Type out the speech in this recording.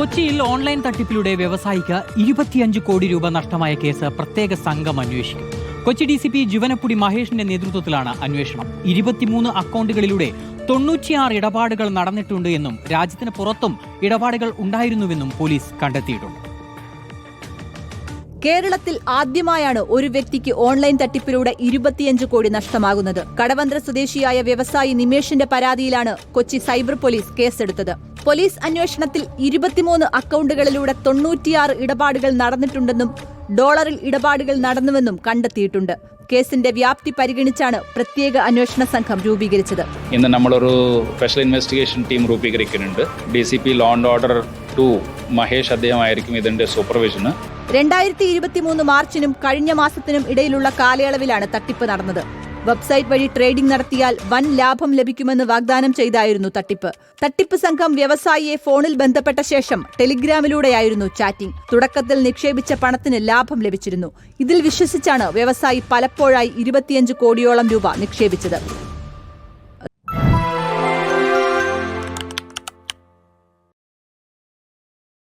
കൊച്ചിയിൽ ഓൺലൈൻ തട്ടിപ്പിലൂടെ വ്യവസായിക്ക് 25 കോടി രൂപ നഷ്ടമായ കേസ് പ്രത്യേക സംഘം അന്വേഷിക്കും. കൊച്ചി DCP ജുവനപ്പുടി മഹേഷിന്റെ നേതൃത്വത്തിലാണ് അന്വേഷണം. 23 അക്കൗണ്ടുകളിലൂടെ 96 ഇടപാടുകൾ നടന്നിട്ടുണ്ട് എന്നും രാജ്യത്തിന് പുറത്തും ഇടപാടുകൾ ഉണ്ടായിരുന്നുവെന്നും പോലീസ് കണ്ടെത്തിയിട്ടുണ്ട്. കേരളത്തിൽ ആദ്യമായാണ് ഒരു വ്യക്തിക്ക് ഓൺലൈൻ തട്ടിപ്പിലൂടെ 25 കോടി നഷ്ടമാകുന്നത്. കടവന്ത്ര സ്വദേശിയായ വ്യവസായി നിമേഷിന്റെ പരാതിയിലാണ് കൊച്ചി സൈബർ പോലീസ് കേസെടുത്തത്. പോലീസ് അന്വേഷണത്തിൽ 23 അക്കൗണ്ടുകളിലൂടെ 96 ഇടപാടുകൾ നടന്നിട്ടുണ്ടെന്നും ഡോളറിൽ ഇടപാടുകൾ നടന്നുവെന്നും കണ്ടെത്തിയിട്ടുണ്ട്. കേസിന്റെ വ്യാപ്തി പരിഗണിച്ചാണ് പ്രത്യേക അന്വേഷണ സംഘം രൂപീകരിച്ചത്. ഇന്ന് നമ്മളൊരു സ്പെഷ്യൽ ഇൻവെസ്റ്റിഗേഷൻ ടീം രൂപീകരിക്കുന്നുണ്ട്. DCP law and order 2 Mahesh അദ്ദേഹമായിരിക്കും ഇതിന്റെ സൂപ്പർവിഷന്. 2023 മാർച്ചിനും കഴിഞ്ഞ മാസത്തിനും ഇടയിലുള്ള കാലയളവിലാണ് തട്ടിപ്പ് നടന്നത്. വെബ്സൈറ്റ് വഴി ട്രേഡിംഗ് നടത്തിയാൽ വൻ ലാഭം ലഭിക്കുമെന്ന് വാഗ്ദാനം ചെയ്തായിരുന്നു തട്ടിപ്പ്. തട്ടിപ്പ് സംഘം വ്യവസായിയെ ഫോണിൽ ബന്ധപ്പെട്ട ശേഷം ടെലിഗ്രാമിലൂടെയായിരുന്നു ചാറ്റിംഗ്. തുടക്കത്തിൽ നിക്ഷേപിച്ച പണത്തിന് ലാഭം ലഭിച്ചിരുന്നു. ഇതിൽ വിശ്വസിച്ചാണ് വ്യവസായി പലപ്പോഴായി 25 കോടിയോളം രൂപ നിക്ഷേപിച്ചത്.